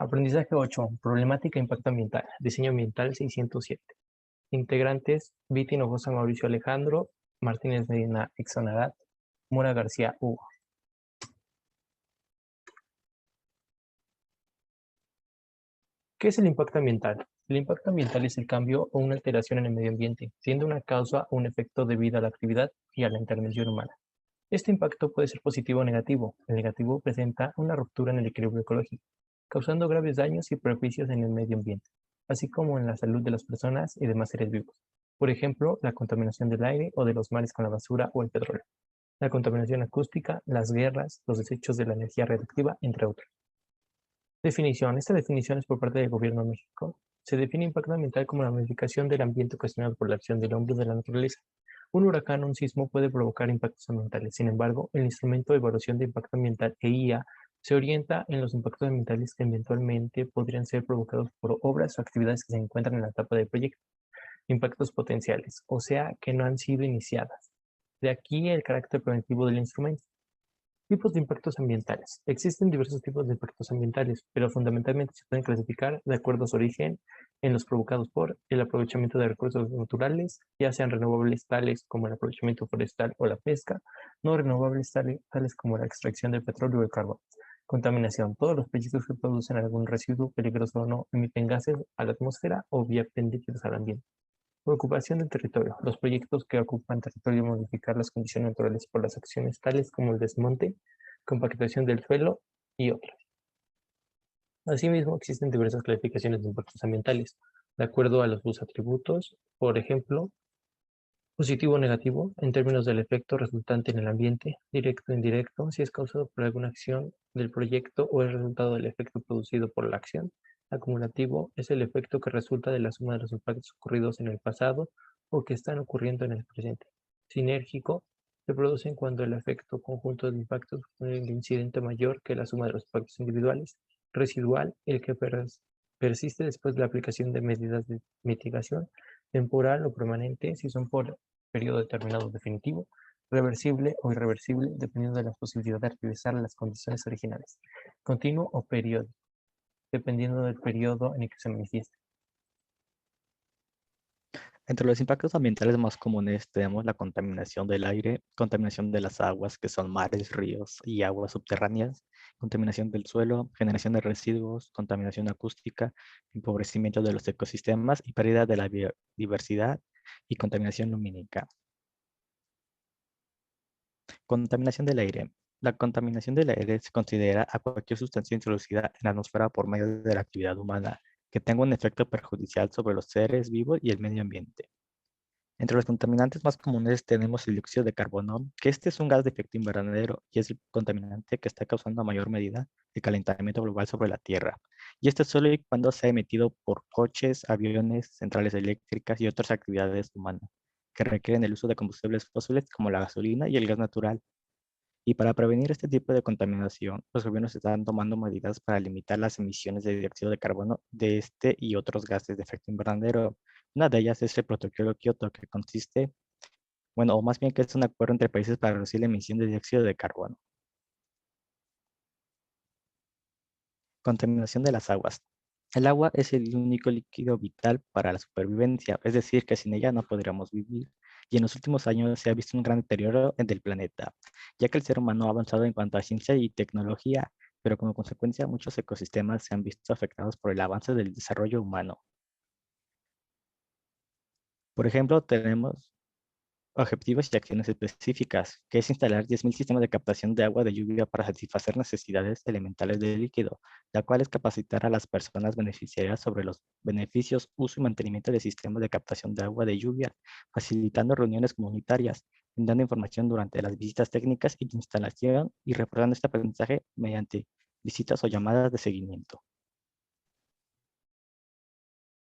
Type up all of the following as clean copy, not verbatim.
Aprendizaje 8. Problemática e impacto ambiental. Diseño ambiental 607. Integrantes: Viti Hinojosa Mauricio Alejandro, Martínez Medina Exonarat, Mora García Hugo. ¿Qué es el impacto ambiental? El impacto ambiental es el cambio o una alteración en el medio ambiente, siendo una causa o un efecto debido a la actividad y a la intervención humana. Este impacto puede ser positivo o negativo. El negativo presenta una ruptura en el equilibrio ecológico, causando graves daños y perjuicios en el medio ambiente, así como en la salud de las personas y demás seres vivos. Por ejemplo, la contaminación del aire o de los mares con la basura o el petróleo, la contaminación acústica, las guerras, los desechos de la energía radiactiva, entre otros. Definición. Esta definición es por parte del Gobierno de México. Se define impacto ambiental como la modificación del ambiente ocasionado por la acción del hombre o de la naturaleza. Un huracán o un sismo puede provocar impactos ambientales. Sin embargo, el instrumento de evaluación de impacto ambiental EIA se orienta en los impactos ambientales que eventualmente podrían ser provocados por obras o actividades que se encuentran en la etapa del proyecto. Impactos potenciales, o sea, que no han sido iniciadas. De aquí el carácter preventivo del instrumento. Tipos de impactos ambientales. Existen diversos tipos de impactos ambientales, pero fundamentalmente se pueden clasificar de acuerdo a su origen en los provocados por el aprovechamiento de recursos naturales, ya sean renovables tales como el aprovechamiento forestal o la pesca, no renovables tales como la extracción del petróleo o el carbón. Contaminación. Todos los proyectos que producen algún residuo peligroso o no emiten gases a la atmósfera o vía pendientes al ambiente. Ocupación del territorio. Los proyectos que ocupan territorio modificar las condiciones naturales por las acciones tales como el desmonte, compactación del suelo y otras. Asimismo, existen diversas clasificaciones de impactos ambientales, de acuerdo a los sus atributos, por ejemplo, positivo o negativo, en términos del efecto resultante en el ambiente, directo o indirecto, si es causado por alguna acción del proyecto o es resultado del efecto producido por la acción. Acumulativo es el efecto que resulta de la suma de los impactos ocurridos en el pasado o que están ocurriendo en el presente. Sinérgico se producen cuando el efecto conjunto de impactos supone el incidente mayor que la suma de los impactos individuales. Residual, el que persiste después de la aplicación de medidas de mitigación, temporal o permanente, si son por periodo determinado definitivo, reversible o irreversible, dependiendo de la posibilidad de regresar a las condiciones originales. Continuo o periódico, dependiendo del periodo en el que se manifieste. Entre los impactos ambientales más comunes tenemos la contaminación del aire, contaminación de las aguas, que son mares, ríos y aguas subterráneas, contaminación del suelo, generación de residuos, contaminación acústica, empobrecimiento de los ecosistemas y pérdida de la biodiversidad y contaminación lumínica. Contaminación del aire. La contaminación del aire se considera a cualquier sustancia introducida en la atmósfera por medio de la actividad humana que tenga un efecto perjudicial sobre los seres vivos y el medio ambiente. Entre los contaminantes más comunes tenemos el dióxido de carbono, que este es un gas de efecto invernadero y es el contaminante que está causando a mayor medida el calentamiento global sobre la Tierra. Y esto es solo y cuando se ha emitido por coches, aviones, centrales eléctricas y otras actividades humanas que requieren el uso de combustibles fósiles como la gasolina y el gas natural. Y para prevenir este tipo de contaminación, los gobiernos están tomando medidas para limitar las emisiones de dióxido de carbono de este y otros gases de efecto invernadero. Una de ellas es el Protocolo Kioto, que consiste, bueno, o más bien que es un acuerdo entre países para reducir la emisión de dióxido de carbono. Contaminación de las aguas. El agua es el único líquido vital para la supervivencia, es decir, que sin ella no podríamos vivir. Y en los últimos años se ha visto un gran deterioro del planeta, ya que el ser humano ha avanzado en cuanto a ciencia y tecnología, pero como consecuencia muchos ecosistemas se han visto afectados por el avance del desarrollo humano. Por ejemplo, tenemos objetivos y acciones específicas, que es instalar 10.000 sistemas de captación de agua de lluvia para satisfacer necesidades elementales de líquido, la cual es capacitar a las personas beneficiarias sobre los beneficios, uso y mantenimiento de sistemas de captación de agua de lluvia, facilitando reuniones comunitarias, brindando información durante las visitas técnicas y de instalación y reportando este aprendizaje mediante visitas o llamadas de seguimiento.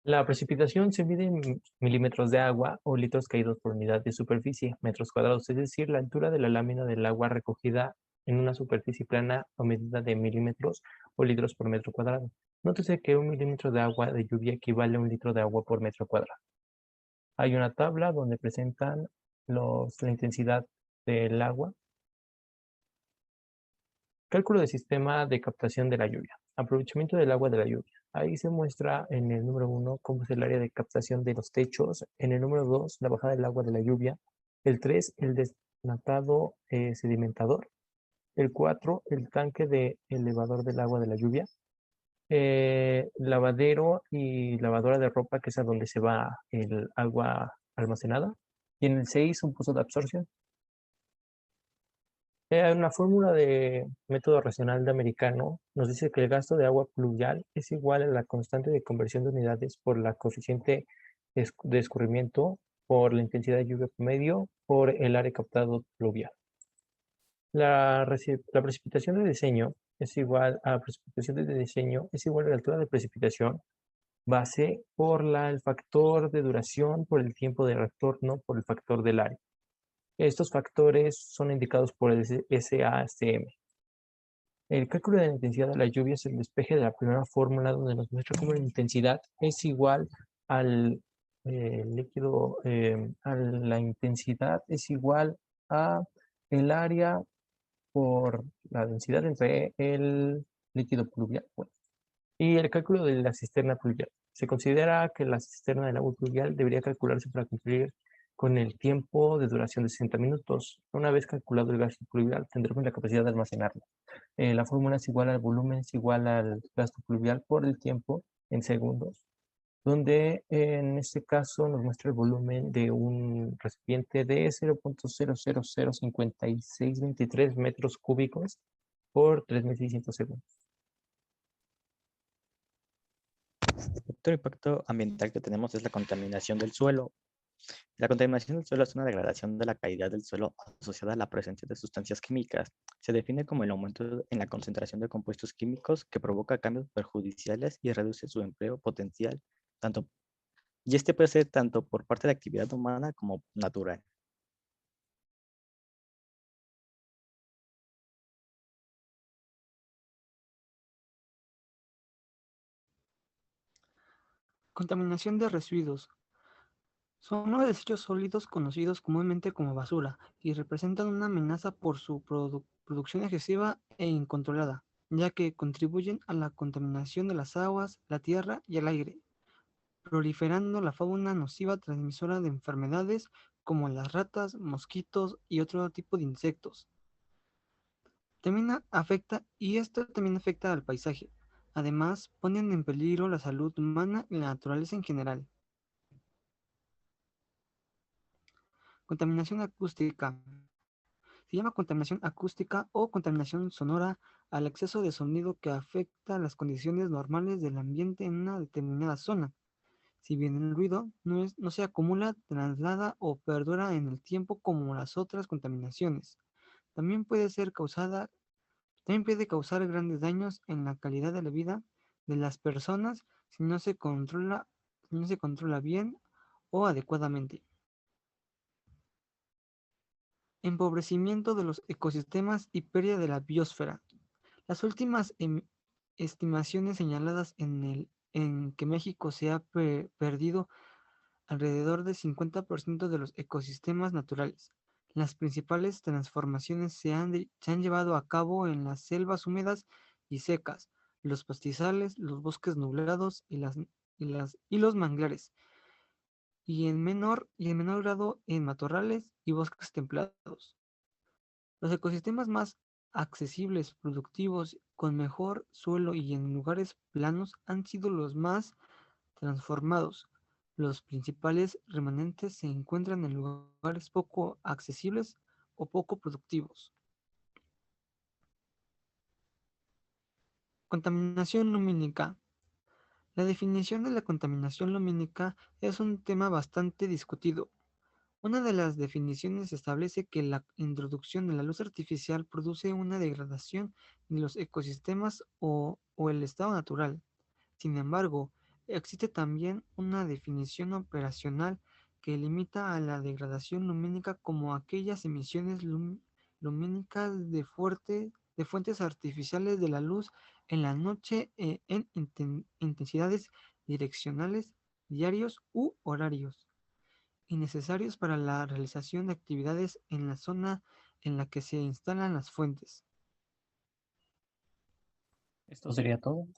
La precipitación se mide en milímetros de agua o litros caídos por unidad de superficie, metros cuadrados, es decir, la altura de la lámina del agua recogida en una superficie plana o medida de milímetros o litros por metro cuadrado. Nótese que un milímetro de agua de lluvia equivale a un litro de agua por metro cuadrado. Hay una tabla donde presentan la intensidad del agua Cálculo del sistema de captación de la lluvia. Aprovechamiento del agua de la lluvia. Ahí se muestra en el número 1 cómo es el área de captación de los techos. En el número 2, la bajada del agua de la lluvia. El 3, el desnatado sedimentador. El 4, el tanque de elevador del agua de la lluvia. Lavadero y lavadora de ropa, que es a donde se va el agua almacenada. Y en el 6, un pozo de absorción. Una fórmula de método racional de americano nos dice que el gasto de agua pluvial es igual a la constante de conversión de unidades por la coeficiente de escurrimiento por la intensidad de lluvia promedio por el área captado pluvial. La precipitación de diseño es igual a la precipitación de diseño es igual a la altura de precipitación base por el factor de duración, por el tiempo de retorno, por el factor del área. Estos factores son indicados por el SACM. El cálculo de la intensidad de la lluvia es el despeje de la primera fórmula donde nos muestra cómo la intensidad es igual al líquido, a la intensidad es igual a el área por la densidad entre el líquido pluvial. Bueno, y el cálculo de la cisterna pluvial. Se considera que la cisterna del agua pluvial debería calcularse para cumplir con el tiempo de duración de 60 minutos. Una vez calculado el gasto pluvial, tendremos la capacidad de almacenarlo. La fórmula es igual al volumen, es igual al gasto pluvial por el tiempo en segundos, donde en este caso nos muestra el volumen de un recipiente de 0.0005623 metros cúbicos por 3.600 segundos. Otro impacto ambiental que tenemos es la contaminación del suelo. La contaminación del suelo es una degradación de la calidad del suelo asociada a la presencia de sustancias químicas. Se define como el aumento en la concentración de compuestos químicos que provoca cambios perjudiciales y reduce su empleo potencial, y este puede ser tanto por parte de la actividad humana como natural. Contaminación de residuos. Son los desechos sólidos conocidos comúnmente como basura y representan una amenaza por su producción excesiva e incontrolada, ya que contribuyen a la contaminación de las aguas, la tierra y el aire, proliferando la fauna nociva transmisora de enfermedades como las ratas, mosquitos y otro tipo de insectos. Esto también afecta al paisaje. Además, ponen en peligro la salud humana y la naturaleza en general. Contaminación acústica. Se llama contaminación acústica o contaminación sonora al exceso de sonido que afecta las condiciones normales del ambiente en una determinada zona. Si bien el ruido no se acumula, traslada o perdura en el tiempo como las otras contaminaciones. También también puede causar grandes daños en la calidad de la vida de las personas si no se controla bien o adecuadamente. Empobrecimiento de los ecosistemas y pérdida de la biosfera. Las últimas estimaciones señaladas en que México se ha perdido alrededor del 50% de los ecosistemas naturales. Las principales transformaciones se han llevado a cabo en las selvas húmedas y secas, los pastizales, los bosques nublados y los manglares, y en menor grado en matorrales y bosques templados. Los ecosistemas más accesibles, productivos, con mejor suelo y en lugares planos han sido los más transformados. Los principales remanentes se encuentran en lugares poco accesibles o poco productivos. Contaminación lumínica. La definición de la contaminación lumínica es un tema bastante discutido. Una de las definiciones establece que la introducción de la luz artificial produce una degradación de los ecosistemas o el estado natural. Sin embargo, existe también una definición operacional que limita a la degradación lumínica como aquellas emisiones lumínicas de fuentes artificiales de la luz en la noche en intensidades direccionales, diarios u horarios y necesarios para la realización de actividades en la zona en la que se instalan las fuentes. Esto sería todo.